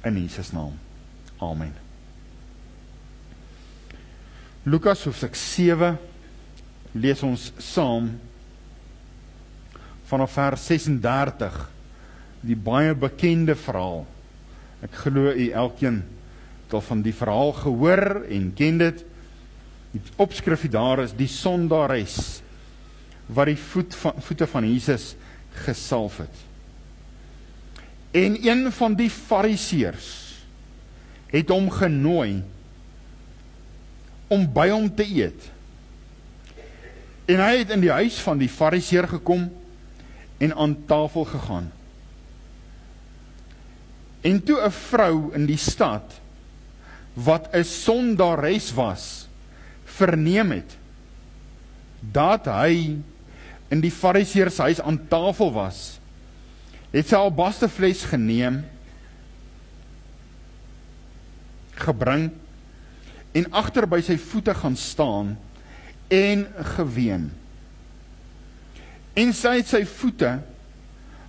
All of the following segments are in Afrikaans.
in Jesus naam. Amen. Lukas hoofstuk 7 lees ons saam vanaf vers 36, die baie bekende verhaal. Ek glo u elkeen het al van die verhaal gehoor en ken dit. Die opskrif daar is die sondares wat die voete van Jesus gesalf het. En een van die fariseërs het hom genooi om by hom te eet. En hy het in die huis van die fariseër gekom en aan tafel gegaan. En toe 'n vrou in die stad, wat 'n sondares was, verneem het, dat hy in die fariseër se huis aan tafel was, het sy albasterfles geneem, gebring, en agter by sy voete gaan staan, en geween. En sy het sy voete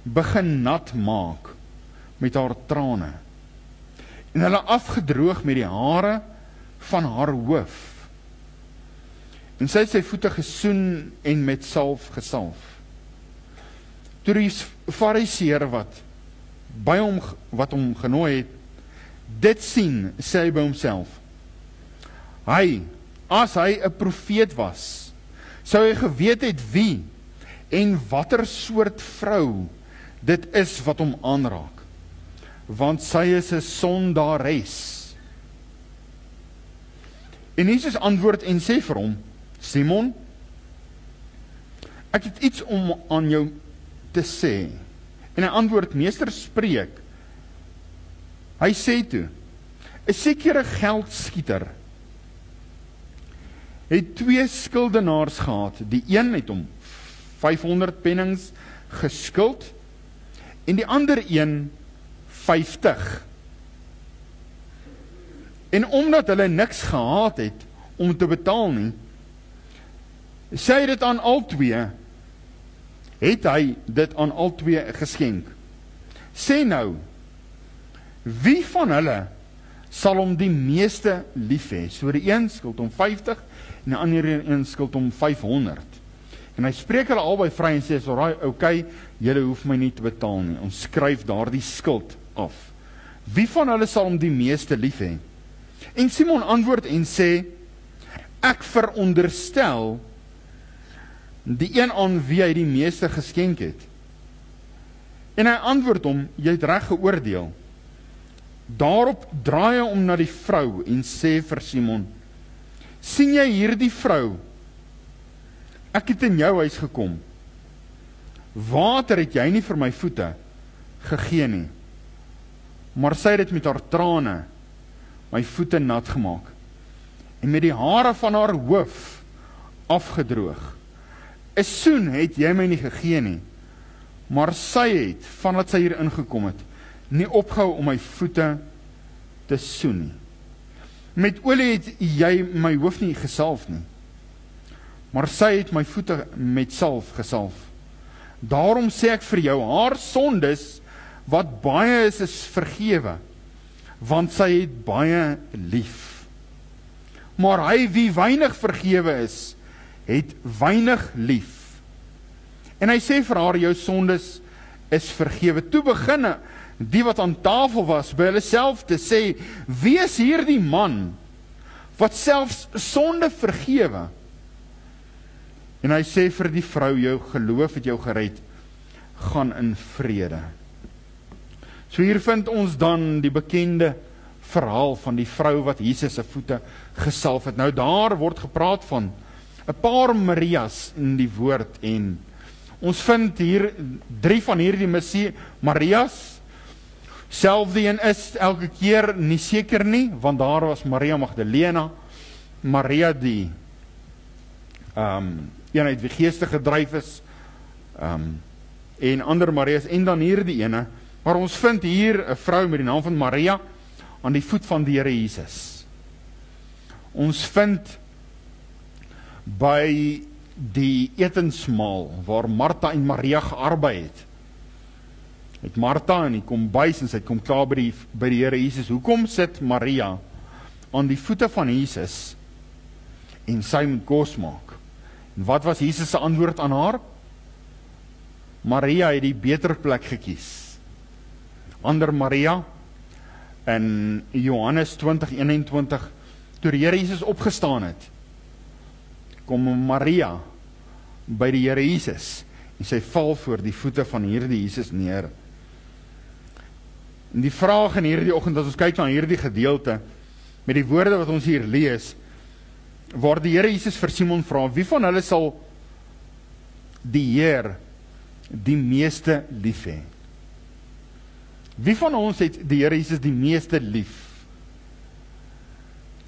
begin nat maak, met haar trane, en hulle afgedroog met die hare van haar hoof. En sy het sy voete gesoen en met salf gesalf. Toe die fariseër wat hom genooi het, dit sien, sê hy by homself, as hy 'n profeet was, sou hy geweet het wie en watter soort vrou dit is wat hom aanraak, want sy is 'n sondares. En Jesus antwoord en sê vir hom, Simon, ek het iets om aan jou te sê. En hy antwoord, meester, spreek. Hy sê toe, 'n sekere geldskieter het 2 skuldenaars gehad. Die een het hom 500 pennings geskuld en die ander een 50. En omdat hulle niks gehad het om te betaal nie, sê hy dit aan albei, het hy dit aan albei geskenk. Sê nou, wie van hulle sal hom die meeste lief hê? So die een skuld hom 50 en die ander een skuld hom 500. En hy spreek hulle albei vry en sê, okay, julle hoef my nie te betaal nie. Ons skryf daardie skuld af. Wie van hulle sal hom die meeste lief hê? En Simon antwoord en sê, ek veronderstel die een aan wie hy die meeste geskenk het. En hy antwoord hom, jy het reg geoordeel. Daarop draai hy om na die vrou en sê vir Simon, sien jy hierdie vrou? Ek het in jou huis gekom. Water het jy nie vir my voete gegee nie, maar sy het dit met haar trane my voete nat gemaak en met die hare van haar hoof afgedroog. 'n Soen het jy my nie gegee nie, maar sy het, vandat sy hier ingekom het, nie opgehou om my voete te soen nie. Met olie het jy my hoof nie gesalf nie, maar sy het my voete met salf gesalf. Daarom sê ek vir jou, haar sondes, wat baie is vergewe, want sy het baie lief. Maar hy wie weinig vergewe is, het weinig lief. En hy sê vir haar, jou sondes is vergewe. Toe begin die wat aan tafel was, by hulle self te sê, wie is hierdie man, wat selfs sonde vergewe? En hy sê vir die vrou, jou geloof het jou gered, gaan in vrede. So hier vind ons dan die bekende verhaal van die vrou wat Jesus se voete gesalf het. Nou daar word gepraat van 'n paar Marias in die woord en ons vind hier 3 van hierdie Marias. Selfde een is elke keer nie seker nie, want daar was Maria Magdalena, Maria die eenheid wie geestig gedryf is, en ander Marias, en dan hierdie ene, maar ons vind hier 'n vrou met die naam van Maria aan die voet van die Here Jesus. Ons vind by die etensmaal waar Martha en Maria gearbei het, met Martha in die kombuis en sy kom klaar by die Here Jesus. Hoekom sit Maria aan die voete van Jesus en sy moet kos maak? En wat was Jesus se antwoord aan haar? Maria het die beter plek gekies. Ander Maria in Johannes 20:21, toe die Here Jesus opgestaan het, kom Maria by die Here Jesus en sy val voor die voete van hierdie Jesus neer. En die vraag in hierdie oggend, as ons kyk na hierdie gedeelte, met die woorde wat ons hier lees, waar die Here Jesus vir Simon vra, wie van hulle sal die Heer die meeste lief hê? Wie van ons het die Here Jesus die meeste lief?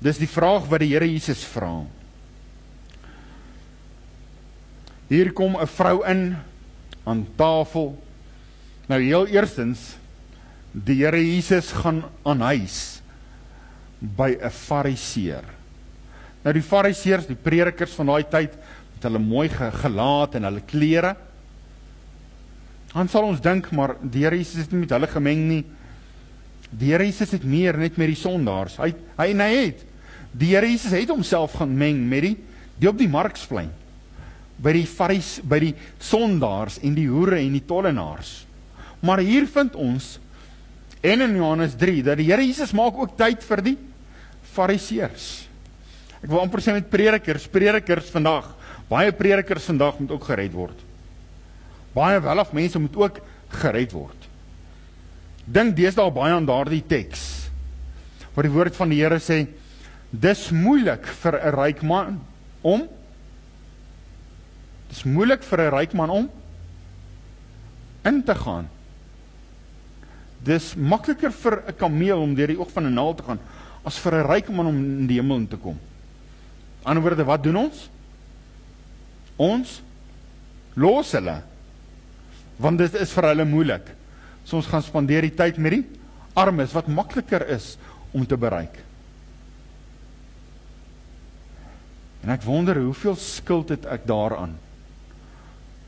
Dis die vraag wat die Here Jesus vra. Hier kom 'n vrou in, aan tafel. Nou heel eerstens, die Here Jesus gaan aan huis, by 'n fariseer. Nou die fariseërs, die predikers van daai tyd, met hulle mooi gelaat en hulle klere, dan sal ons dink, maar die Here Jesus het nie met hulle gemeng nie. Die Here Jesus het meer net met die sondaars. Hy het. Die Here Jesus het homself gaan meng met die op die marksplein, by die sondaars en die hoere en die tollenaars. Maar hier vind ons, en in Johannes 3, dat die Here Jesus maak ook tyd vir die fariseërs. Ek wil amper sê met predikers vandag, baie predikers vandag moet ook gered word. Baie welaf mense moet ook gered word. Dink deesdae baie aan daardie teks, waar die woord van die Here sê, dis moeilik vir 'n ryk man om in te gaan. Dis makliker vir 'n kameel om deur die oog van 'n naald te gaan, as vir 'n ryk man om in die hemel in te kom. Aan die ander woorde, wat doen ons? Ons los hulle, want dit is vir hulle moeilik. So ons gaan spandeer die tyd met die armes, wat makliker is om te bereik. En ek wonder, hoeveel skuld het ek daaraan,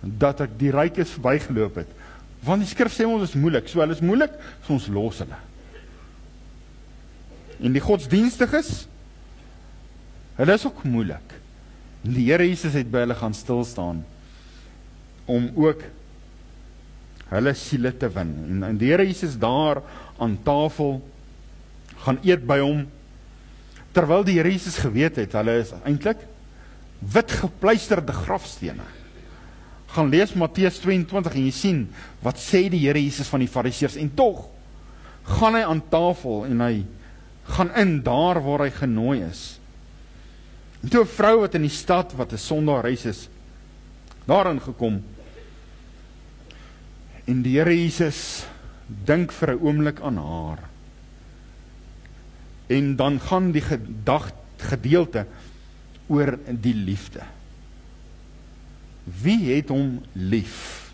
dat ek die rykes verbygeloop het. Want die skrif sê ons is moeilik, so hulle is moeilik, so ons los hulle. En die godsdienstiges, hulle is ook moeilik. En die Here Jesus het by hulle gaan stilstaan, om ook hulle siele te win. En die Here Jesus daar aan tafel, gaan eet by hom, terwyl die Here Jesus geweet het, hulle is eintlik wit gepleisterde grafstene. Gaan lees Matteus 22 en jy sien, wat sê die Here Jesus van die fariseërs, en tog, gaan hy aan tafel, en hy gaan in daar waar hy genooi is. En toe 'n vrou wat in die stad, wat 'n sondares is, daarin gekom, en die Here Jesus dink vir 'n oomblik aan haar. En dan gaan die gedeelte oor die liefde. Wie het hom lief?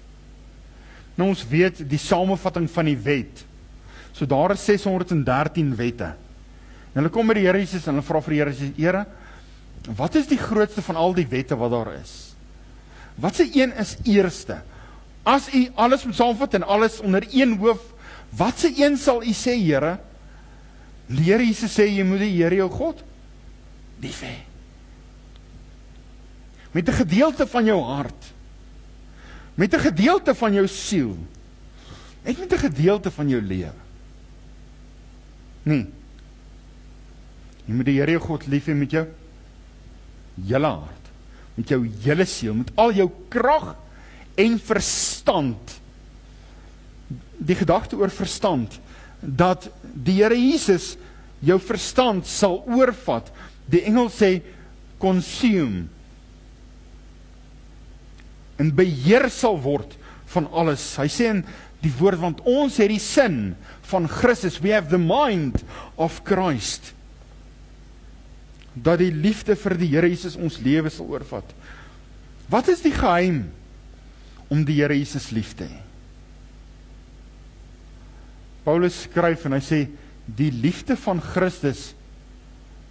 Nou ons weet die samevatting van die wet. So daar is 613 wette. En hulle kom by die Here Jesus en hulle vra vir die Here Jesus, Here, wat is die grootste van al die wette wat daar is? Wat se een is eerste? As u alles moet saamvat en alles onder een hoof, wat se een sal u sê, Here? Die Here Jesus sê, jy moet die Here jou God lief hê. Met 'n gedeelte van jou hart, met 'n gedeelte van jou siel, net met 'n gedeelte van jou lewe. Nee. Jy moet die Here jou God lief hê met jou hele hart, met jou hele siel, met al jou krag en verstand. Die gedagte oor verstand, dat die Here Jesus jou verstand sal oorvat. Die Engels sê consume, en beheer sal word van alles. Hy sê in die woord, want ons het die sin van Christus, we have the mind of Christ, dat die liefde vir die Here Jesus ons lewe sal oorvat. Wat is die geheim om die Here Jesus lief te hê? Paulus skryf en hy sê, die liefde van Christus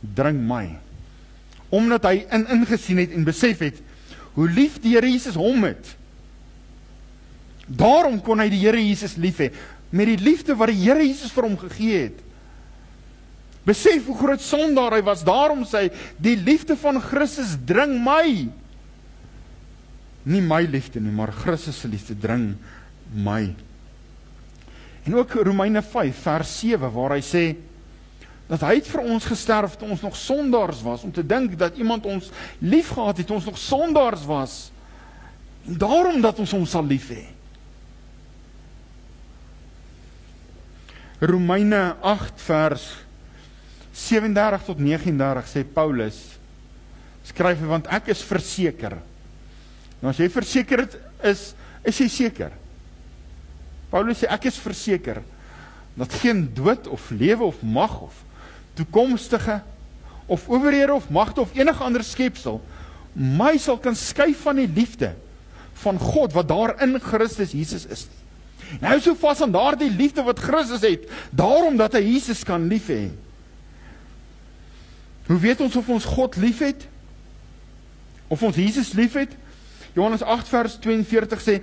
dring my, omdat hy ingesien het en besef het, hoe lief die Here Jesus hom het, Daarom kon hy die Here Jesus lief hê, met die liefde wat die Here Jesus vir hom gegee het. Besef hoe groot sondaar hy was, daarom sê hy, die liefde van Christus dring my. Nie my liefde nie, maar Christus se liefde dring my. En ook Romeine 5 vers 7 waar hy sê, dat hy het vir ons gesterf toe ons nog sondaars was, om te dink dat iemand ons lief gehad het, toe ons nog sondaars was, en daarom dat ons hom sal lief hê. Romeine 8 vers 37 tot 39 sê Paulus, skryf hy, want ek is verseker. Nou as jy verseker is jy seker. Paulus sê, ek is verseker, dat geen dood of lewe of mag of toekomstige of owerhede of magte of enige ander skepsel my sal kan skei van die liefde van God wat daar in Christus Jesus is. Nou so vas aan daardie liefde wat Christus het, daarom dat hy Jesus kan lief hê. Hoe weet ons of ons God lief het? Of ons Jesus lief het? Johannes 8 vers 42 sê,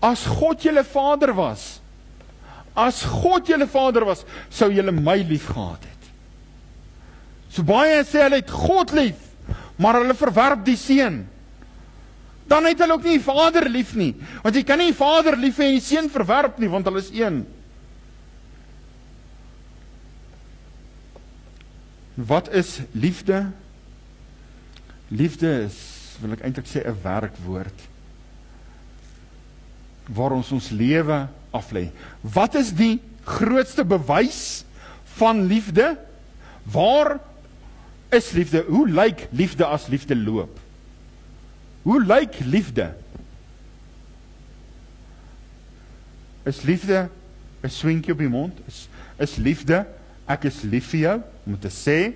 as God julle vader was, sou julle my lief gehad het. So baie sê hulle het God lief, maar hulle verwerp die seun. Dan het hulle ook nie die vader lief nie, want jy kan nie die vader lief hê en die seun verwerp nie, want hulle is een. Wat is liefde? Liefde is, wil ek eintlik sê, 'n werkwoord, waar ons lewe aflê. Wat is die grootste bewys van liefde? Waar is liefde? Hoe lyk liefde as liefde loop? Hoe lyk liefde? Is liefde 'n swinkie op die mond? Is liefde, ek is lief vir jou, om te sê?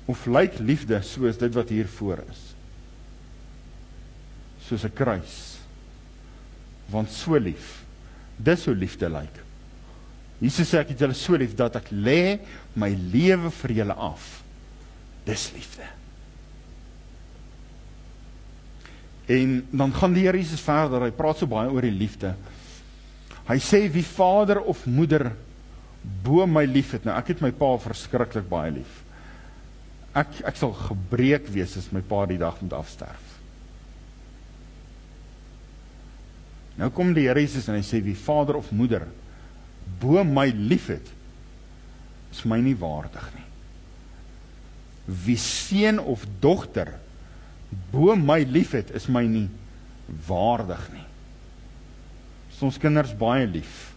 Of lyk liefde soos dit wat hier voor is? Soos 'n kruis. Want so lief, dis hoe liefde lyk. Jesus sê, ek het julle so lief, dat ek lê my lewe vir julle af. Dis liefde. En dan gaan die Here Jesus verder, hy praat so baie oor die liefde. Hy sê, wie vader of moeder bo my lief het, nou ek het my pa verskriklik baie lief. Ek sal gebreek wees as my pa die dag moet afsterf. Nou kom die Here Jesus en hy sê, wie vader of moeder bo my lief het, is my nie waardig nie. Wie seun of dogter bo my lief het, is my nie waardig nie. Is ons kinders baie lief,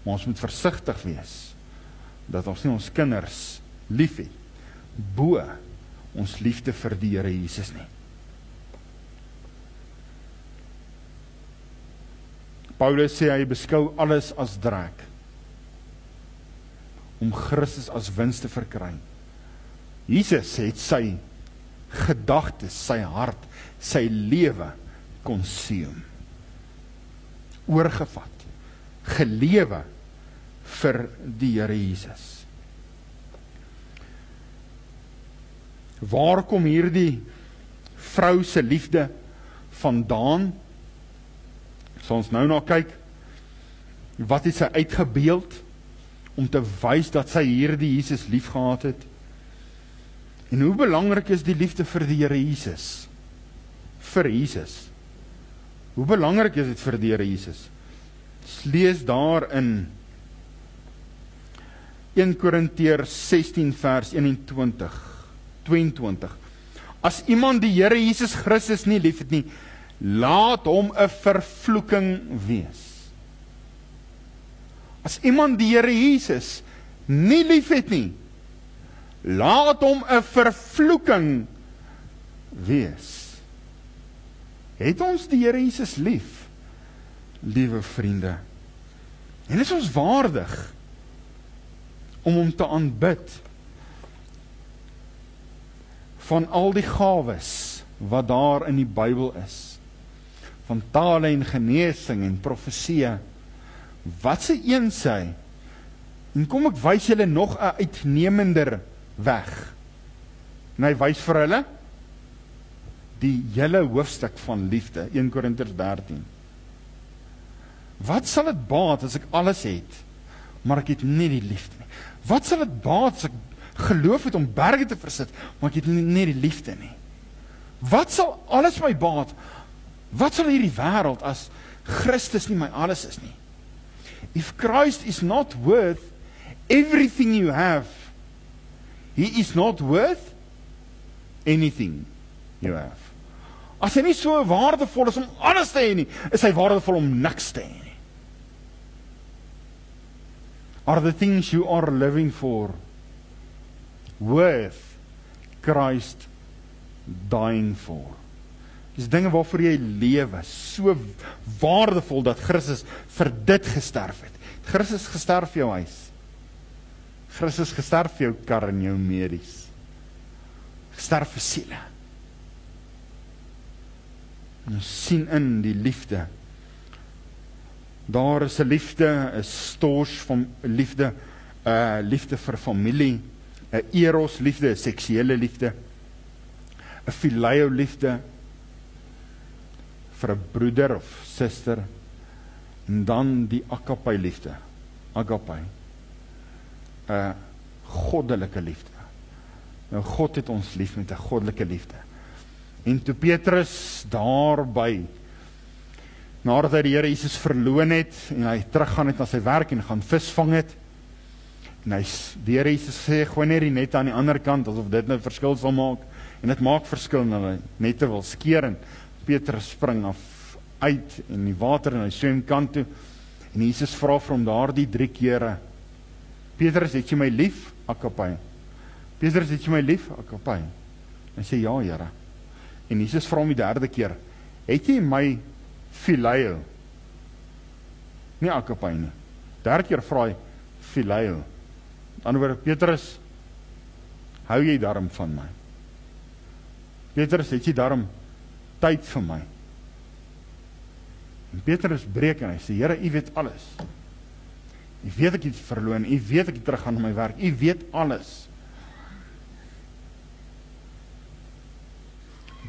maar ons moet versigtig wees, dat ons nie ons kinders lief het, bo ons liefde vir die Here Jesus nie. Paulus sê hy beskou alles as drek, om Christus as wins te verkry. Jesus het sy gedagtes, sy hart, sy lewe consume, oorgevat, gelewe vir die Here Jesus. Waar kom hierdie vrou se liefde vandaan? As ons nou na kyk, wat het sy uitgebeeld om te wys dat sy hierdie Jesus lief gehad het? En hoe belangrik is die liefde vir die Here Jesus? Vir Jesus. Hoe belangrik is dit vir die Here Jesus? Lees daar in 1 Korintiërs 16 vers 22. As iemand die Here Jesus Christus nie lief het nie, laat hom 'n vervloeking wees. As iemand die Here Jesus nie lief het nie, laat hom 'n vervloeking wees. Het ons die Here Jesus lief, liewe vriende? En is ons waardig om hom te aanbid van al die gawes wat daar in die Bybel is? Van tale en genesing en profesie. Wat se een sê? En kom ek wys julle nog 'n uitnemender weg. En hy wys vir hulle die hele hoofstuk van liefde, 1 Korintiërs 13. Wat sal dit baat as ek alles het, maar ek het nie die liefde nie? Wat sal dit baat as ek geloof het om berge te versit, maar ek het nie die liefde nie? Wat sal alles my baat? Wat sal hierdie wêreld as Christus nie my alles is nie? If Christ is not worth everything you have, he is not worth anything you have. As hy nie so waardevol is om alles te hê nie, is hy waardevol om niks te hê nie. Are the things you are living for worth Christ dying for? Dis dinge waarvoor jy lewe, so waardevol dat Christus vir dit gesterf het. Christus gesterf vir jou huis. Christus gesterf vir jou kar en jou medies. Gesterf vir siele. Ons sien in die liefde. Daar is 'n liefde, 'n stors van liefde, liefde vir familie, 'n eros liefde, 'n seksuele liefde, 'n phileo liefde vir 'n broeder of suster, en dan die agape liefde, agape, 'n goddelike liefde. Nou God het ons lief met 'n goddelike liefde. En toe Petrus daarby, nadat hy die Here Jesus verloon het, en hy teruggaan het na sy werk en gaan vis vang het, en die Here Jesus sê, gooi net die net aan die ander kant, asof dit nou verskil sal maak, en dit maak verskil, en hy nette wil skeer, en Petrus spring uit in die water, en hy swem kant toe, en Jesus vra vir hom daar die 3 kere, Petrus, het jy my lief? Agape. Petrus, het jy my lief? Agape. Hy sê, ja, Here. En Jesus vra hom die 3de keer, het jy my phileo? Nie agape nie. 3 keer vra hy phileo. Met ander woorde, Petrus, hou jy daarom van my? Petrus, het jy daarom tyd vir my? En Petrus breek en hy sê, Here, U weet alles. U weet ek het verloon, U weet ek het teruggaan na my werk, U weet alles.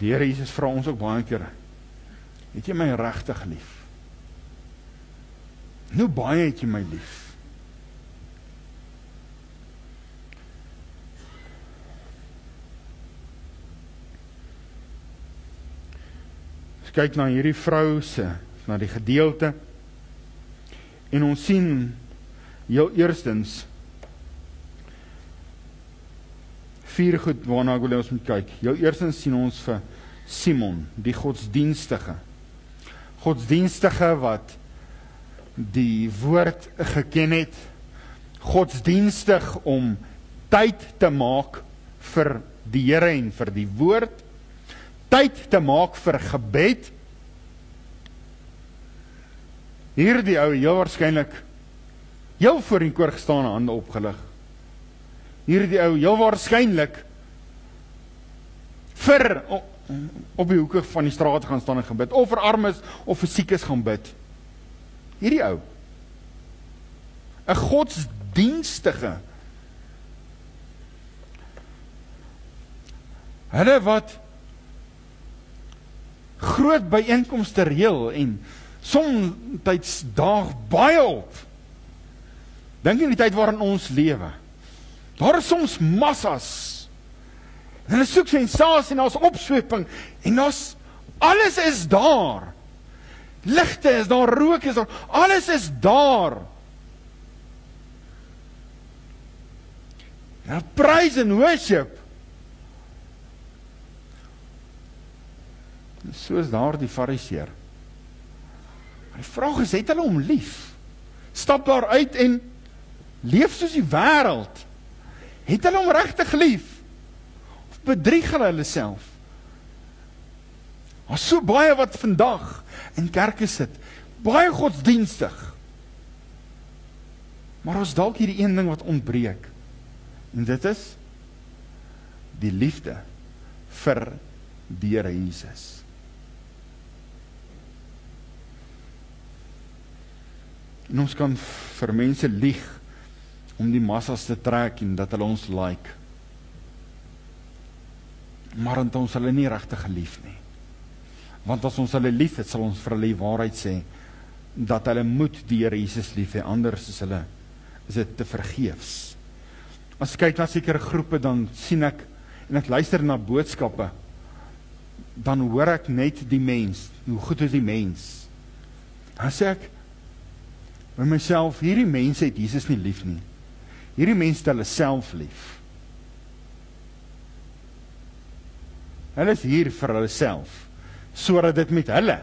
Die Here Jesus vra ons ook baie kere, het jy my regtig lief? Nou baie het jy my lief. Ons kyk na hierdie vrou se, na die gedeelte, en ons sien heel eerstens 4 goed waarna ek wil ons moet kyk. Heel eerstens sien ons vir Simon, die godsdienstige wat die woord geken het, godsdienstig om tyd te maak vir die Here en vir die woord, tyd te maak vir gebed. Hierdie ou heel waarskynlik heel voor die koor gestaan, hande opgelig. Hierdie ou heel waarskynlik vir op die hoeke van die straat gaan staan en gebid, of vir armes of vir siekes gaan bid. Hierdie ou, 'n godsdienstige, hulle wat groot byeenkomste reël en soms daag baie op. Dink in die tyd waarin ons lewe, daar is soms massas, en hulle soek sensasie, en daar is opsweping, en alles is daar. Ligte is daar, rook is daar, alles is daar. Ja, praise and worship. So is daar die fariseer. Die vraag is, het hulle hom lief? Stap daar uit en leef soos die wêreld. Het hulle hom regtig lief? Of bedrieg hulle self? Daar's so baie wat vandag in kerke sit, baie godsdienstig. Maar ons dalk hierdie een ding wat ontbreek. En dit is die liefde vir die Here Jesus. En ons kan vir mense lieg om die massas te trek en dat hulle ons like. Maar want ons hulle nie regtig gelief nie. Want as ons hulle lief het, sal ons vir hulle die waarheid sê, dat hulle moet die Here Jesus lief hê, anders is dit te vergeefs. As ek kyk na sekere groepe, dan sien ek, en ek luister na boodskappe, dan hoor ek net die mens, hoe goed is die mens. Dan sê ek by myself, hierdie mense het Jesus nie lief nie. Hierdie mense het hulle self lief. Hulle is hier vir hulle self, sodat dit met hulle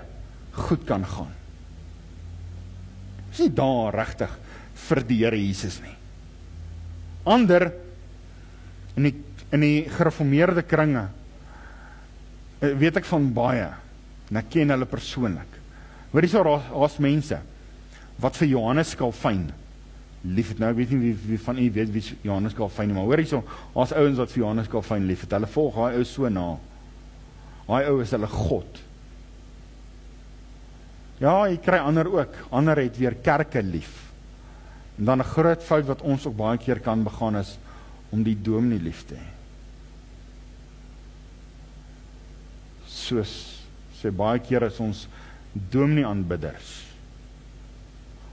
goed kan gaan. Is nie daar regtig vir die Here Jesus nie. Ander, in die gereformeerde kringe, weet ek van baie, en ek ken hulle persoonlik. Hoor hier so, daar's mense, wat vir Johannes Calvin lief het. Nou, ek weet nie wie van u weet wie Johannes Calvin, maar hoor hier so, daar's ouens wat vir Johannes Calvin lief het. Hulle volg daai ou so na. Daai ou is hulle God. Ja, jy kry ander ook. Ander het weer kerke lief. En dan 'n groot fout wat ons ook baie keer kan begaan is, om die dominee lief te hê. Soos sê baie keer is ons dominee aanbidders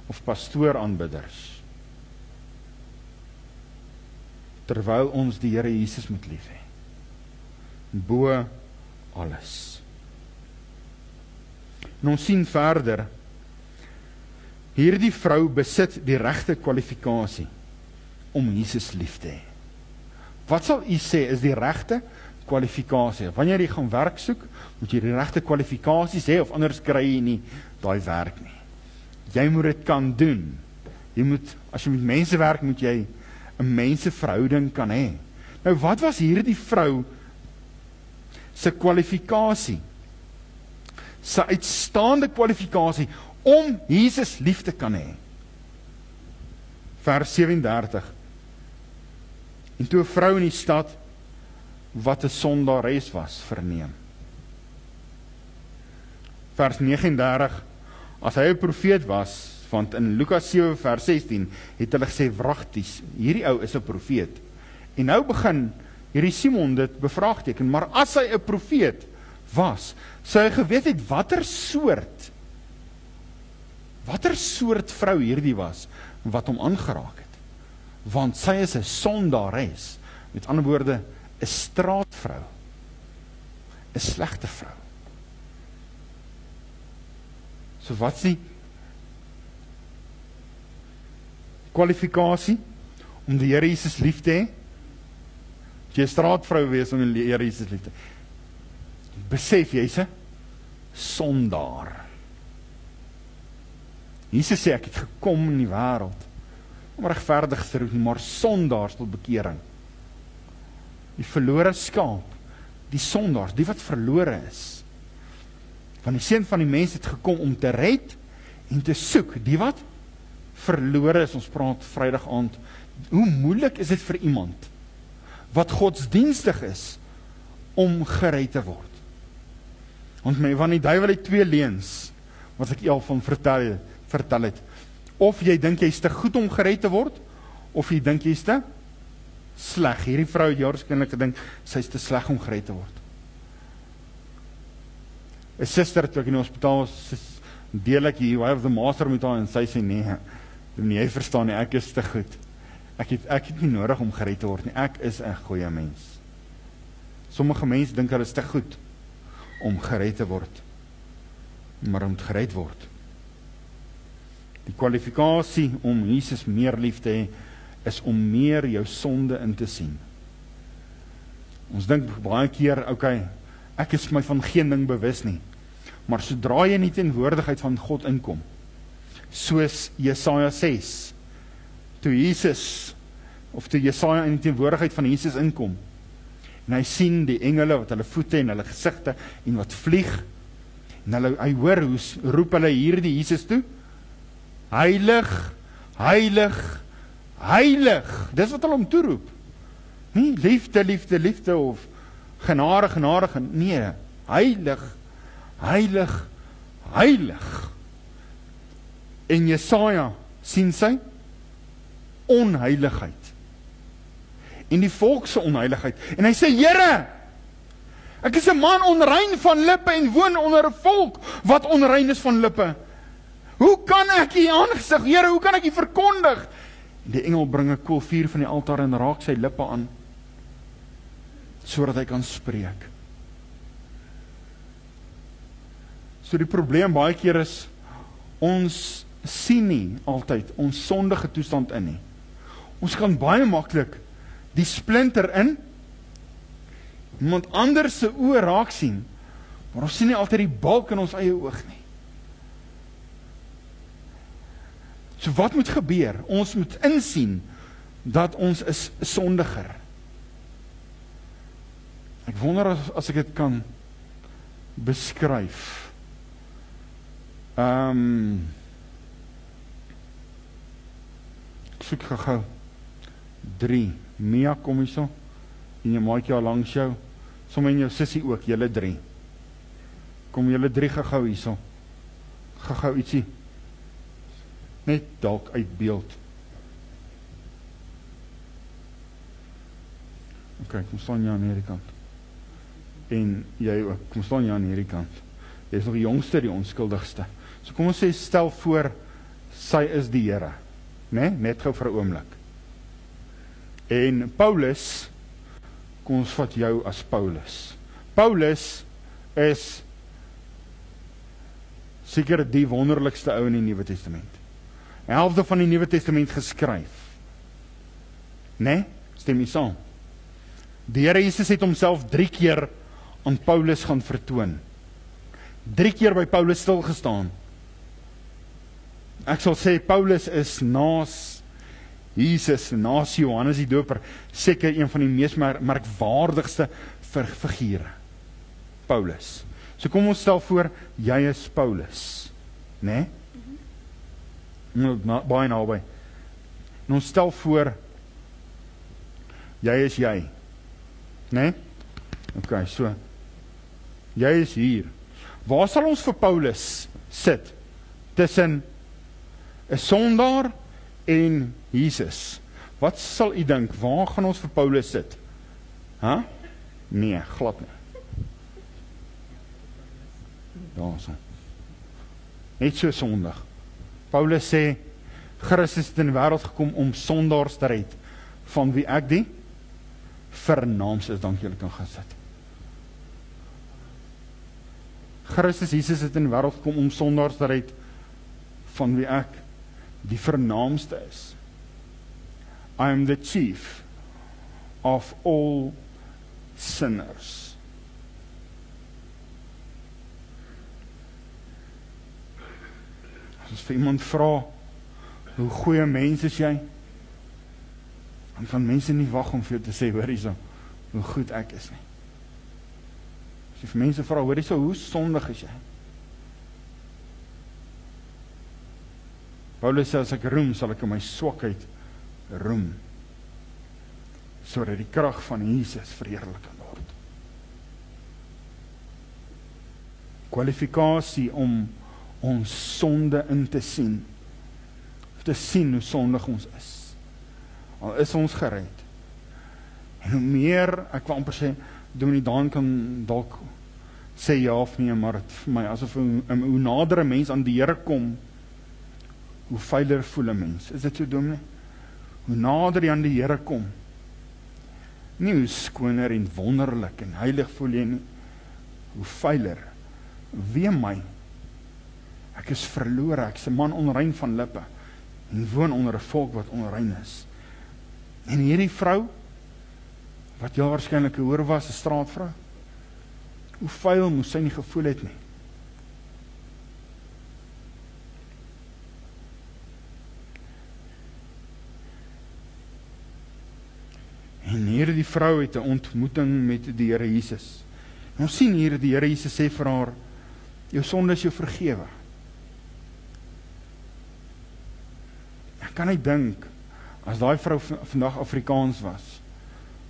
of pastoor aanbidders, terwyl ons die Here Jesus moet lief hê, bo alles. En ons sien verder, hierdie vrou besit die regte kwalifikasie om Jesus lief te hê. Wat sal u sê is die regte kwalifikasie? Wanneer jy gaan werk soek, moet jy die regte kwalifikasies hê, of anders kry jy nie daai werk nie. Jy moet dit kan doen. Jy moet, as jy met mense werk, moet jy 'n menseverhouding kan hê. Nou, wat was hierdie vrou se kwalifikasie? Sy uitstaande kwalifikasie om Jesus lief te kan hê. Vers 37. En toe 'n vrou in die stad, wat 'n sondares was, verneem. Vers 39. As hy 'n profeet was, want in Lukas 7 vers 16 het hulle gesê, wragties, hierdie ou is 'n profeet. En nou begin hierdie Simon dit bevraagteken, maar as hy 'n profeet was, sou hy geweet het watter soort vrou hierdie was, wat hom aangeraak het. Want sy is 'n sondares, met ander woorde, 'n straatvrou, 'n slegte vrou. So wat is die kwalifikasie om die Here Jesus lief te hê? Jy 'n straatvrou wees om die Here Jesus lief te hê. Besef jy's 'n sondaar. Jesus sê, ek het gekom in die wêreld om regverdig te roep, maar sondaars tot bekering. Die verlore skaap, die sondaars, die wat verlore is. Want die Seun van die mens het gekom om te red en te soek, die wat verlore is. Ons praat Vrydag aand, hoe moeilik is dit vir iemand wat godsdienstig is om gered te word? Want die duiwel het twee leuns, wat ek al van vertel het. Of jy dink jy's te goed om gered te word, of jy dink jy's te sleg. Hierdie vrou het waarskynlik gedink, sy's te sleg om gered te word. 'n Suster, toe ek in die hospitaal was, deel ek hier, of the master met haar, en sy sê, nee, jy verstaan nie, ek is te goed. Ek het nie nodig om gered te word nie, ek is 'n goeie mens. Sommige mense dink hulle is te goed om gered te word, maar om gered word. Die kwalifikasie om Jesus meer lief te hê, is om meer jou sonde in te sien. Ons dink baie keer, okay, ek is my van geen ding bewus nie, maar sodra jy in die teenwoordigheid van God inkom, soos Jesaja 6, toe Jesaja in die teenwoordigheid van Jesus inkom, en hy sien die engele wat hulle voete en hulle gesigte en wat vlieg, en hy hoor hoe roep hulle hierdie Jesus toe, heilig, heilig, heilig. Dis wat hulle hom toeroep. Nie liefde, liefde, liefde of genade, genade, nee, heilig, heilig, heilig. En Jesaja sien sy onheiligheid. En die volk se onheiligheid. En hy sê, Here, ek is 'n man onrein van lippe en woon onder 'n volk wat onrein is van lippe. Hoe kan ek U aangesig, Here, hoe kan ek U verkondig? En die engel bring 'n koolvuur van die altaar en raak sy lippe aan, sodat hy kan spreek. So die probleem baie keer is, ons sien nie altyd ons sondige toestand in nie. Ons kan baie maklik die splinter in iemand anders se oë raak sien, maar ons sien nie altyd die balk in ons eie oog nie. So wat moet gebeur? Ons moet insien dat ons is sondiger. Ek wonder as ek dit kan beskryf. Ek soek gou 3. Mia, kom hier so. En jy maak jou langs jou. Sommige en jou sussie ook, julle 3. Kom julle 3 gou hier so. Gou ietsie. Net dalk uit beeld. Ok, kom staan jy aan hierdie kant. En jy ook, kom staan jy aan hierdie kant. Jy is nog die jongste, die onskuldigste. So kom ons sê, stel voor, sy is die Here. Net gou vir 'n oomblik. En Paulus, kom ons vat jou as Paulus. Paulus is seker die wonderlikste ou in die Nuwe Testament. Die helfte van die Nuwe Testament geskryf. Stem jy saam? Die Here Jesus het homself 3 keer aan Paulus gaan vertoon. 3 keer by Paulus stilgestaan. Ek sal sê, Paulus is naas Jesus, naas Johannes die Doper, seker een van die mees merkwaardigste figure. Paulus. So kom ons stel voor, jy is Paulus. Baie naby. En ons stel voor, jy is jy. Ok, so, jy is hier. Waar sal ons vir Paulus sit? Tussen 'n sondaar en Jesus. Wat sal u dink? Waar gaan ons vir Paulus sit? Nee, glad nie. Daar so. Net so sondig. Paulus sê, Christus het in die wêreld gekom om sondaars te red, van wie ek die vernaamste is. Dank julle kan gaan sit. Christus Jesus het in die wêreld gekom om sondaars te red, van wie ek die vernaamste is. I am the chief of all sinners. As vir iemand vra, hoe goeie mens is jy? Dan kan mense nie wag om vir jou te sê, hoor hierso, hoe goed ek is nie. As jy vir mense vra, hoor hierso, hoe sondig is jy? Paulus sê, as ek roem, sal ek in my swakheid roem, sodat die krag van Jesus verheerlik kan word. Kwalifikasie om ons sonde in te sien hoe sondig ons is. Al is ons gered. En hoe meer, ek wil amper sê, Dominee Daan kan dalk sê ja of nee, maar het vir my, asof hoe nader 'n mens aan die Here kom, hoe veiliger voel 'n mens. Is dit so, Dominee? Hoe nader jy aan die Here kom, nie hoe skoner en wonderlik en heilig voel jy nie, hoe veiliger. Wee my, ek is verlore, ek is 'n man onrein van lippe, en woon onder 'n volk wat onrein is. En hierdie vrou, wat heel waarskynlik 'n hoer was, 'n straatvrou, hoe vuil moes sy nie gevoel het nie. En hierdie vrou het 'n ontmoeting met die Here Jesus. En ons sien hier, die Here Jesus sê vir haar, jou sonde is jou vergewe. Ek kan nie dink, as daai vrou vandag Afrikaans was,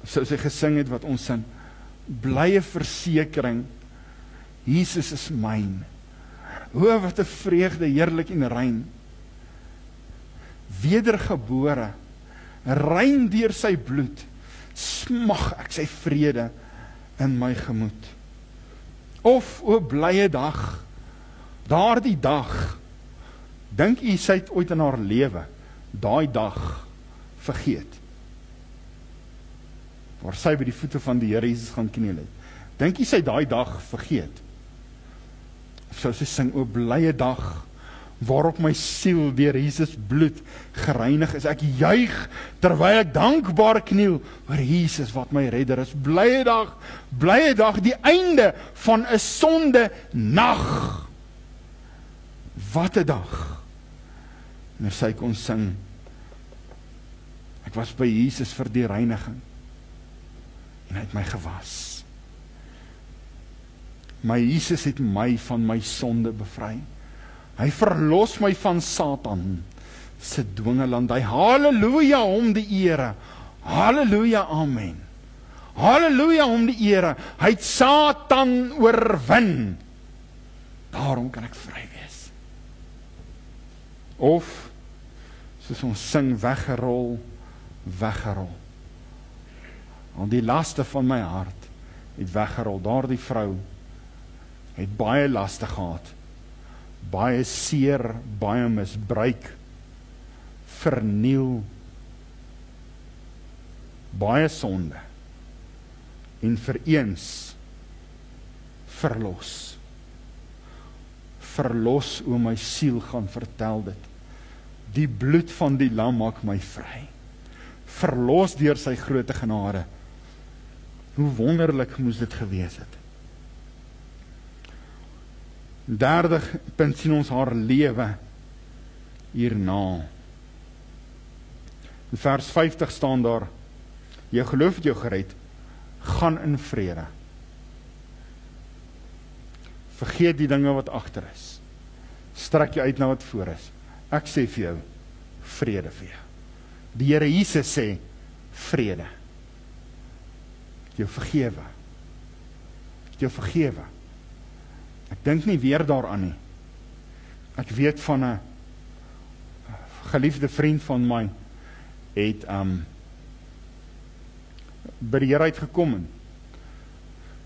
sou sy gesing het wat ons sing, blye versekering, Jesus is myn. O, wat 'n vreugde, heerlik en rein. Wedergebore, rein deur sy bloed, smag ek sy vrede in my gemoed. Of, o blye dag, daardie dag, Dink u sy het ooit in haar lewe daai dag vergeet? Waar sy by die voete van die Here Jesus gaan kniel het. Dink u sy daai dag vergeet? Of sou sy sing, o blye dag, waarop my siel deur Jesus bloed gereinig is. Ek juig terwyl ek dankbaar kniel oor Jesus wat my redder is. Blye dag, die einde van 'n sonde nag. Wat 'n dag. En sy kon sing, ek was by Jesus vir die reiniging en hy het my gewas. My Jesus het my van my sonde bevry. Hy verlos my van Satan se dwingeland. Hy halleluja hom die ere. Halleluja, amen. Halleluja hom die ere. Hy het Satan oorwin. Daarom kan ek vry wees. Of soos ons sing, weggerol. Al die laste van my hart het weggerol. Daardie vrou het baie laste gehad. Baie seer, baie misbruik, verniel, baie sonde, en vir eens verlos. Verlos, o my siel gaan vertel dit. Die bloed van die lam maak my vry. Verlos deur sy groote genade. Hoe wonderlik moes dit gewees het. Derde punt sien ons haar lewe hierna. In vers 50 staan daar, jou geloof het jou gered, gaan in vrede. Vergeet die dinge wat agter is. Strek jou uit na wat voor is. Ek sê vir jou, vrede vir jou. Die Here Jesus sê, vrede. Jou vergewe. Jou vergewe. Ek dink nie weer daaraan nie. Ek weet van 'n geliefde vriend van my het by die Here uitgekom en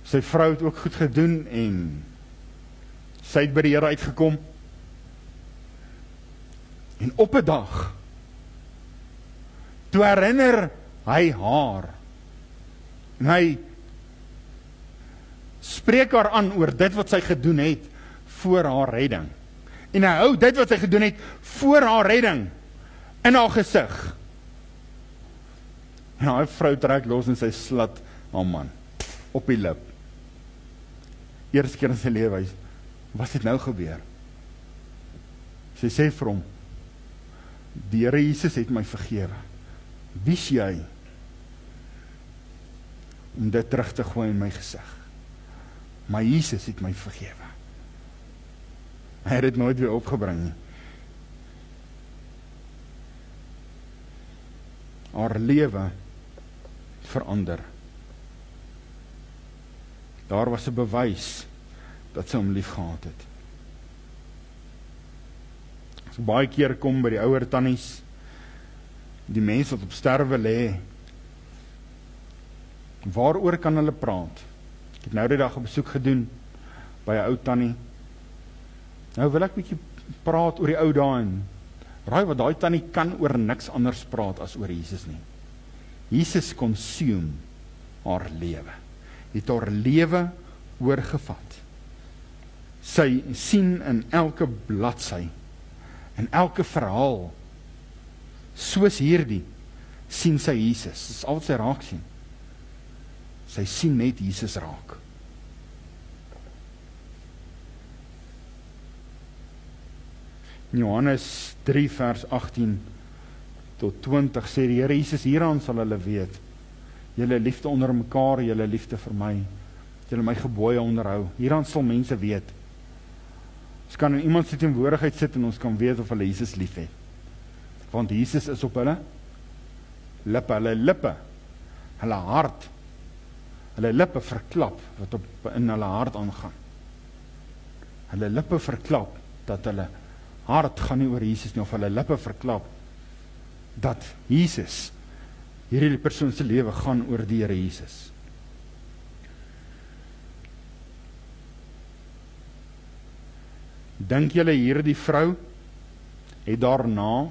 sy vrou het ook goed gedoen en sy het by die Here uitgekom en op 'n dag toe herinner hy haar en hy spreek haar aan oor dit wat sy gedoen het voor haar redding. En hy hou dit wat sy gedoen het voor haar redding in haar gesig. En haar vrou trek los en sy slat haar man op die lip. Eerste keer in sy lewe, wat het nou gebeur? Sy sê vir hom, die Here Jesus het my vergewe. Wie's jy om dit terug te gooi in my gesig? Maar Jesus het my vergewe. Hy het dit nooit weer opgebring nie. Haar lewe verander. Daar was 'n bewys dat sy hom lief gehad het. As ek baie keer kom by die ouer tannies, die mense wat op sterwe lê, waaroor kan hulle praat? Ek het nou die dag 'n besoek gedoen by 'n ou tannie. Nou wil ek 'n bietjie praat oor die ou dae en raai wat, daai tannie kan oor niks anders praat as oor Jesus nie. Jesus consume haar lewe. Het haar lewe oorgevat. Sy sien in elke bladsy, in elke verhaal, soos hierdie, sien sy Jesus. Dis al wat sy raak sien. Sy sien net Jesus raak. In Johannes 3 vers 18 tot 20 sê die Here Jesus, hieraan sal hulle weet, julle liefde onder mekaar, julle liefde vir my, julle my gebooie onderhou. Hieraan sal mense weet. Ons kan in iemand se teenwoordigheid sit en ons kan weet of hulle Jesus lief het. Want Jesus is op hulle lippe, hulle hart, hulle lippe verklap wat in hulle hart aangaan. Hulle lippe verklap dat hulle hart gaan nie oor Jesus nie, of hulle lippe verklap dat Jesus, hierdie persoon se lewe gaan oor die Here Jesus. Dink julle hierdie vrou het daarna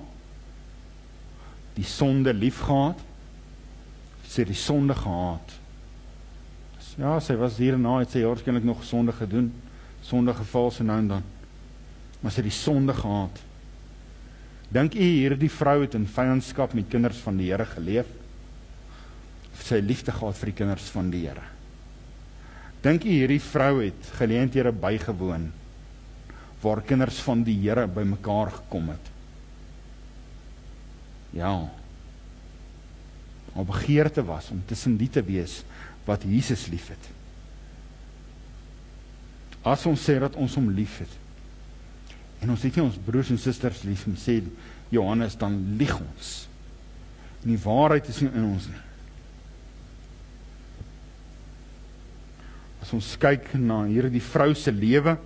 die sonde lief gehad, sy het die sonde gehaat. Ja, sy was hierna, het sy waarskynlik nog sonde gedoen, sonde geval so nou en dan, maar sy het die sonde gehaat. Dink u hierdie vrou het in vyandskap met kinders van die Here geleef? Of sy liefde gehad vir die kinders van die Here? Dink u hierdie vrou het geleenthede bygewoon waar kinders van die Here by mekaar gekom het? Ja. Haar begeerte was om tussen die te wees wat Jesus lief het. As ons sê dat ons hom lief het, en ons het nie ons broers en susters lief, en sê Johannes, dan lieg ons. En die waarheid is nie in ons nie. As ons kyk na hierdie vrou se lewe,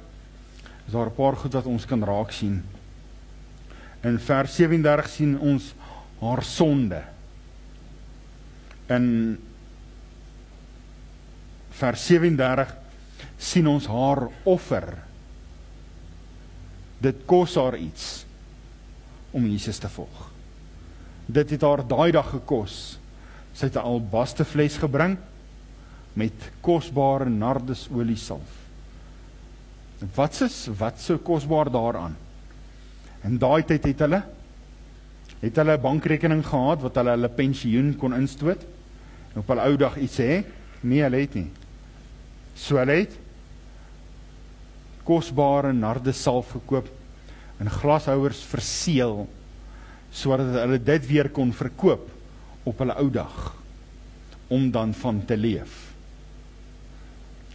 is daar 'n paar goed wat ons kan raak sien. In vers 37 sien ons haar sonde. In vers 37 sien ons haar offer. Dit kos haar iets om Jesus te volg. Dit het haar daai dag gekos. Sy het 'n albaste fles gebring met kosbare nardesolie salf. Wat so kosbaar daaraan? In daai tyd het hulle 'n bankrekening gehad wat hulle pensioen kon instoot en op hulle ou dag iets hê? Nee, hulle het nie. So hulle het kosbare nardesalf gekoop en glashouers verseël sodat hulle dit weer kon verkoop op hulle ou dag om dan van te leef.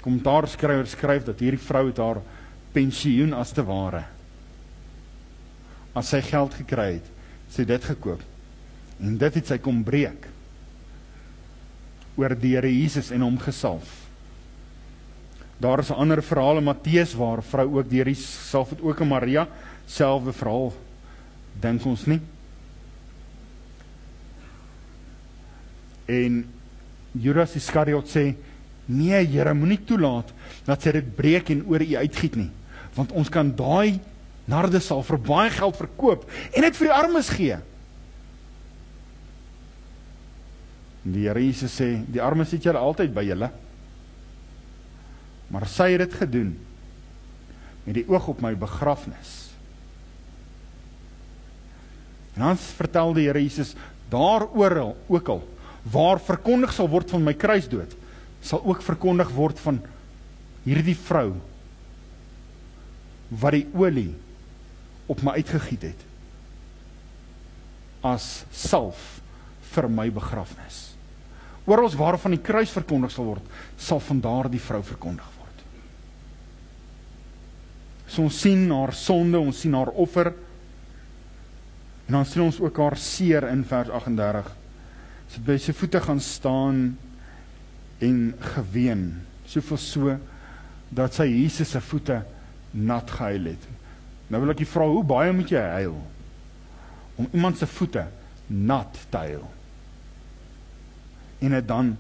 Kommentaarskrywer skryf dat hierdie vrou het haar pensioen as te ware. As sy geld gekry het, sy dit gekoop en dit het sy kom breek oor die Here Jesus en hom gesalf. Daar is 'n ander verhaal in Matteus waar vrou ook deur Jesus salf het, ook in Maria, selfde verhaal, dink ons nie. En Judas Iskariot sê, nee Here, moenie toelaat dat sy dit breek en oor u uitgiet nie, want ons kan daai nardesalf vir baie geld verkoop en dit vir die armes gee. En die Here Jesus sê, die armes het julle altyd by julle, maar sy het dit gedoen met die oog op my begrafnis. En dan vertel die Here Jesus, daar oral, ook al, waar verkondig sal word van my kruisdood, sal ook verkondig word van hierdie vrou, wat die olie op my uitgegiet het, as salf vir my begrafnis. Oral waarvan die kruis verkondig sal word, sal vandaar die vrou verkondig word. So ons sien haar sonde, ons sien haar offer, en dan sien ons ook haar seer in vers 38. Sy het by sy voete gaan staan en geween, soveel so, dat sy Jesus se voete nat gehuil het. Nou wil ek die vra, hoe baie moet jy huil, om iemand se voete nat te huil, en het dan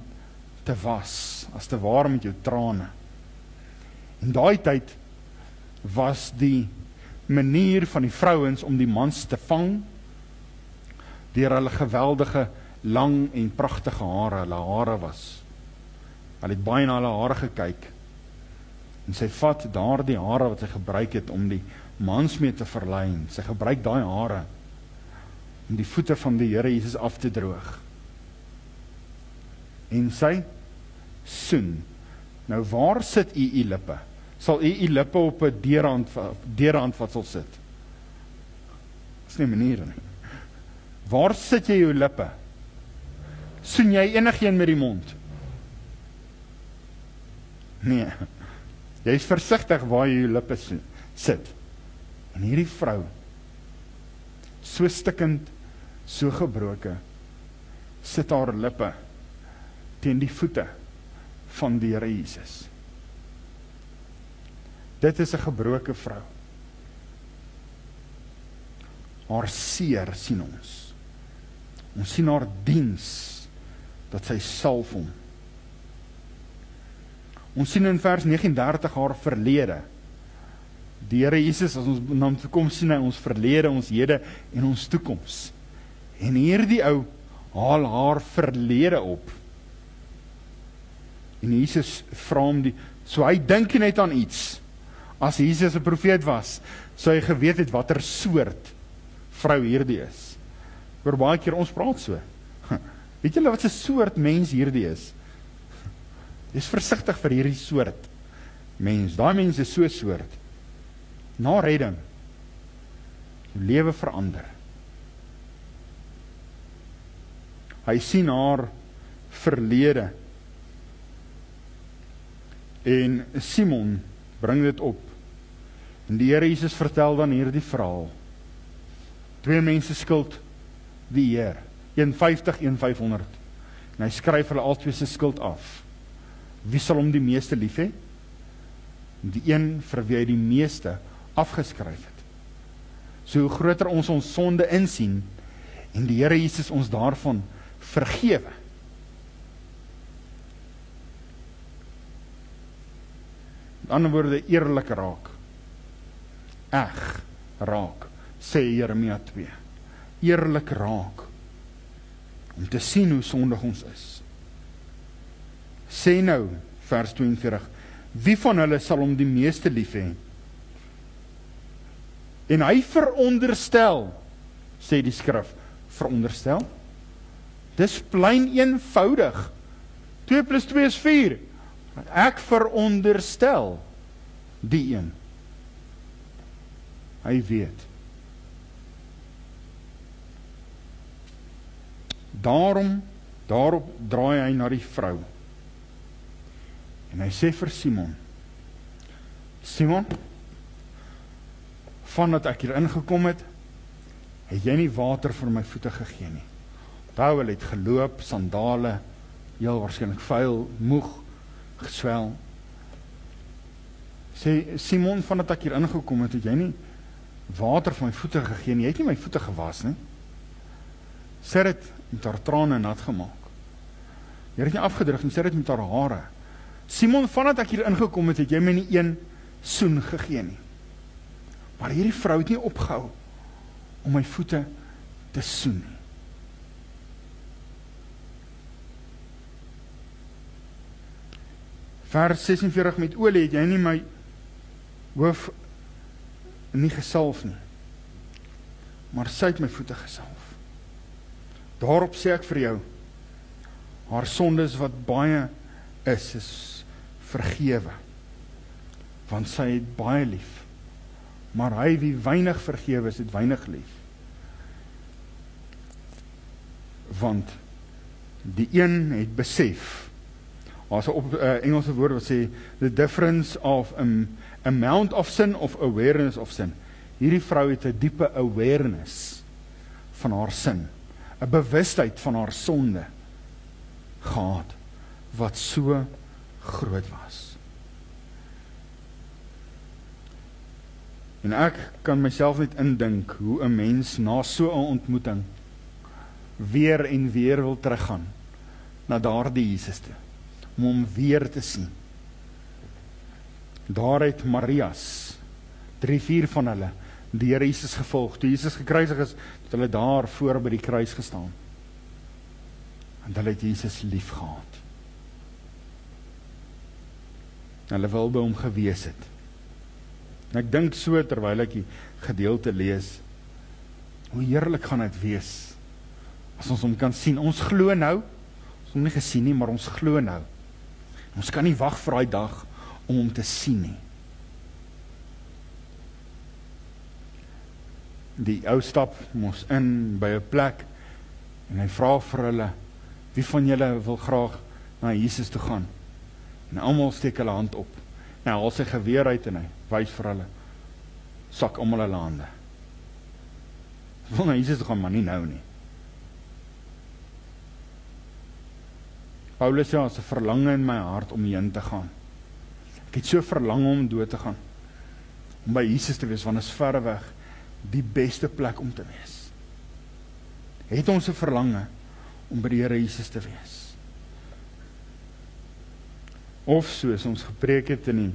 te was, as te ware met jou trane. In daai tyd was die manier van die vrouens om die mans te vang, deur hulle geweldige, lang en prachtige hare, hulle hare was. Hulle het baie na hulle hare gekyk, en sy vat daar die hare wat sy gebruik het, om die mans mee te verlei, sy gebruik daai hare, om die voete van die Here Jesus af te droog. En sy soen. Nou waar sit u lippe? Sal u lippe op 'n deurhandvatsel sit? Dis nie 'n manier nie. Waar sit jy jou lippe? Soen jy enigeen met die mond? Nee. Jy is versigtig waar jy jou lippe sit. En hierdie vrou, so stikkend, so gebroke, sit haar lippe teen die voete van die Here Jesus. Dit is 'n gebroke vrou. Haar seer sien ons. Ons sien haar diens, dat sy salf hom. Ons sien in vers 39 haar verlede. Die Here Jesus, as ons na hom toe kom, sien hy ons verlede, ons hede en ons toekoms. En hierdie ou haal haar verlede op. En Jesus vra hom so hy dink net aan iets. As Jesus 'n profeet was, sou hy geweet het watter soort vrou hierdie is. Oor baie keer ons praat so. Weet julle wat 'n soort mens hierdie is? Dis versigtig vir hierdie soort mens. Daai mens is so 'n soort. Na redding, jou lewe verander. Hy sien haar verlede. En Simon bring dit op. En die Here Jesus vertel dan hierdie verhaal. 2 mense skuld die Heer. 150, 500. En hy skryf hulle albei se skuld af. Wie sal hom die meeste lief hê? Die een vir wie hy die meeste afgeskryf het. So hoe groter ons sonde insien, en die Here Jesus ons daarvan vergewe. Met ander woorde, eerlik raak. Eg raak, sê Jeremia 2. Eerlik raak. Om te sien hoe sondig ons is. Sê nou, vers 42, wie van hulle sal hom die meeste lief hê? En hy veronderstel, sê die skrif, veronderstel? Dis plain eenvoudig. 2 + 2 is 4. Ek veronderstel die een. Hy weet. Daarop draai hy na die vrou. En hy sê vir Simon, Simon, vandat ek hier ingekom het jy nie water vir my voete gegee nie. Onthou, hy het geloop, sandale, heel waarskynlik vuil, moeg, geswel. Sê Simon, vandat ek hier ingekom het jy nie water vir my voete gegee nie. Jy het nie my voete gewas nie. Sy het met haar trane nat gemaak. Jy het nie afgedruk nie, sy het met haar hare. Simon, vandat ek hier ingekom het jy my nie een soen gegee nie. Maar hierdie vrou het nie opgehou om my voete te soen nie. Vers 46, met olie het jy nie my hoof nie gesalf nie, maar sy het my voete gesalf. Daarop sê ek vir jou, haar sondes wat baie is vergewe, want sy het baie lief, maar hy wie weinig vergewe is, het weinig lief. Want die een het besef, as 'n Engelse woord wat sê, the difference of amount of sin of awareness of sin. Hierdie vrou het 'n diepe awareness van haar sin, 'n bewustheid van haar sonde gehad, wat so groot was. En ek kan myself net indink, hoe 'n mens na so 'n ontmoeting, weer en weer wil teruggaan, na daardie Jesus toe, om hom weer te sien. Daar het Marias, 3-4 van hulle, die Here Jesus gevolg. Toe Jesus gekruisig is, het hulle daar voor by die kruis gestaan. En hulle het Jesus lief gehad. Hulle wil by hom gewees het. En ek dink so, terwyl ek die gedeelte lees, hoe heerlik gaan dit wees, as ons hom kan sien. Ons glo nou, ons hom nie gesien nie, maar ons glo nou. Ons kan nie wag vir daai dag om hom te sien nie. Die ou stap mos in by 'n plek en hy vra vir hulle, wie van julle wil graag na Jesus toe gaan? En almal steek hulle hand op. Nou haal sy geweer uit en hy wys vir hulle, sak almal hulle hande. Wil na Jesus toe gaan, maar nie nou nie. Paulus sê, as 'n verlange in my hart om heen te gaan. Ek het so verlang om dood te gaan, om by Jesus te wees, want is verre weg die beste plek om te wees. Het ons 'n verlange om by die Here Jesus te wees? Of soos ons gepreek het in die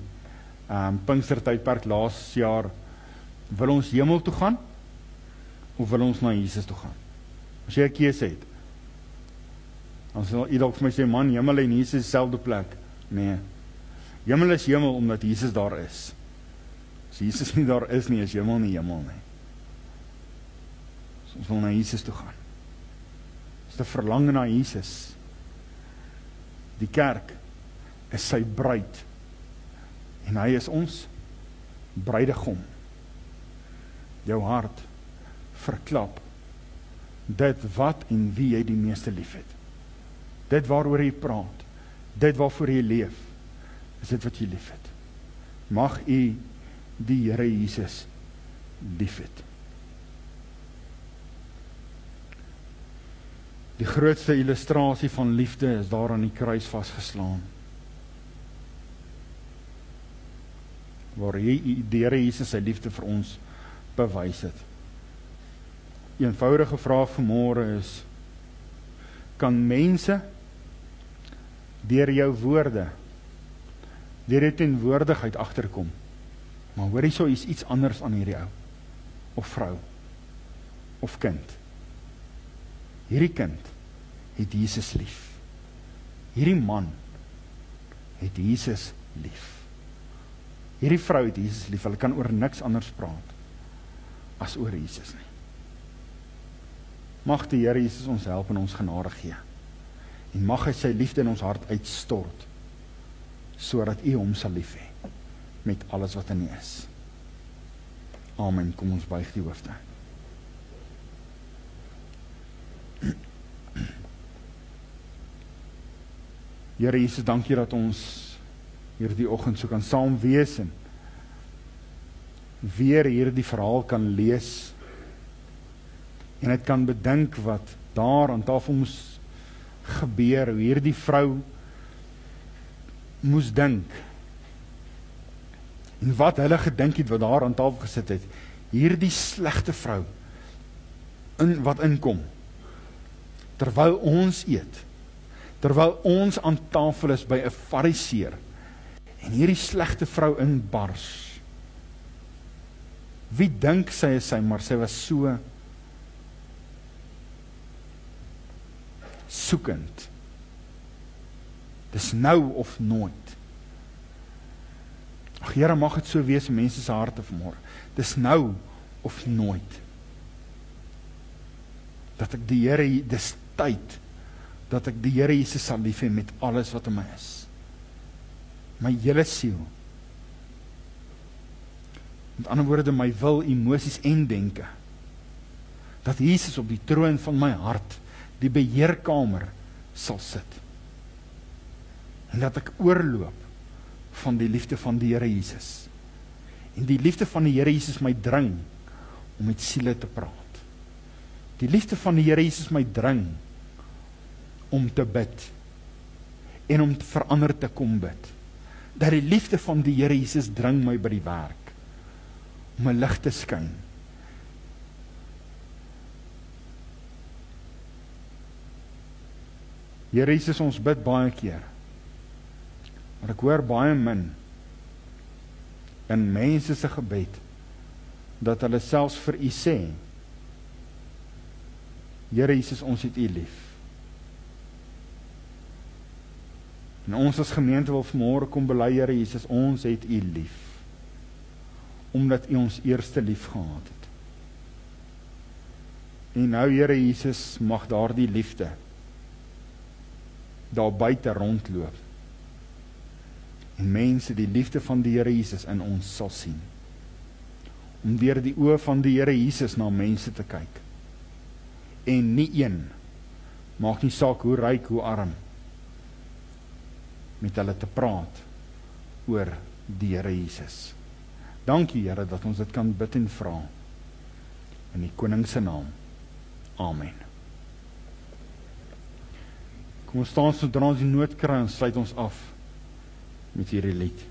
Pinkstertydperk laas jaar, wil ons hemel toe gaan, of wil ons na Jesus toe gaan? As jy 'n keuse het, dan sal jy dalk vir my sê, man, hemel en Jesus is dieselfde plek. Nee, hemel is hemel omdat Jesus daar is. As Jesus nie daar is nie, is hemel nie hemel nie. So ons wil na Jesus toe gaan. Ons het 'n verlang na Jesus. Die kerk is sy bruid, en hy is ons bruidegom. Jou hart verklap dit wat en wie jy die meeste lief het. Dit waaroor jy praat, dit waarvoor jy leef, is dit wat jy lief het. Mag u die Here Jesus lief het. Die grootste illustrasie van liefde is daar aan die kruis vasgeslaan. Waar die Here Jesus sy liefde vir ons bewys het. Die eenvoudige vraag vanmôre is, kan mense deur jou woorde, deur jou teenwoordigheid agterkom, maar hoor hierso is iets anders aan hierdie ou, of vrou, of kind. Hierdie kind het Jesus lief. Hierdie man het Jesus lief. Hierdie vrou het Jesus lief. Hulle kan oor niks anders praat as oor Jesus nie. Mag die Here Jesus ons help en ons genade gee. En mag hy sy liefde in ons hart uitstort, sodat u hom sal lief hê met alles wat in u is. Amen. Kom ons buig die hoofde. Here Jesus, dankie dat ons hierdie oggend so kan saam wees en weer hierdie verhaal kan lees en het kan bedink wat daar aan tafel moes gebeur, hoe hierdie vrou moes dink en wat hulle gedink het wat daar aan tafel gesit het, hierdie slegte vrou wat inkom terwyl ons eet, terwyl ons aan tafel is by 'n fariseer en hierdie slegte vrou inbars. Wie dink sy is sy, maar sy was so soekend. Dis nou of nooit. Ag Here, mag dit so wees in mense se harte vanmôre. Dis nou of nooit. Dat ek die Here, dis tyd dat ek die Here Jesus sal lief hê met alles wat in my is. My hele siel. Met ander woorde, my wil, emosies en denke. Dat Jesus op die troon van my hart, die beheerkamer, sal sit. En dat ek oorloop van die liefde van die Here Jesus. En die liefde van die Here Jesus my dring om met siele te praat. Die liefde van die Here Jesus my dring om te bid en om verander te kom bid. Dat die liefde van die Here Jesus dring my by die werk om 'n lig te skyn. Here Jesus, ons bid baie keer, maar ek hoor baie min in mense se gebed dat hulle selfs vir u sê, Here Jesus, ons het u lief. En ons as gemeente wil vanmôre kom bely, Here Jesus, ons het u lief. Omdat u ons eerste lief gehad het. En nou, Here Jesus, mag daardie liefde daar buite rondloop. En mense die liefde van die Here Jesus in ons sal sien. Om deur die oë van die Here Jesus na mense te kyk. En nie een, maak nie saak hoe ryk, hoe arm, met hulle te praat oor die Here Jesus. Dankie Here dat ons dit kan bid en vra. In die Koning se naam. Amen. Kom ons staan sodra ons die nood kry en sluit ons af met hierdie lied.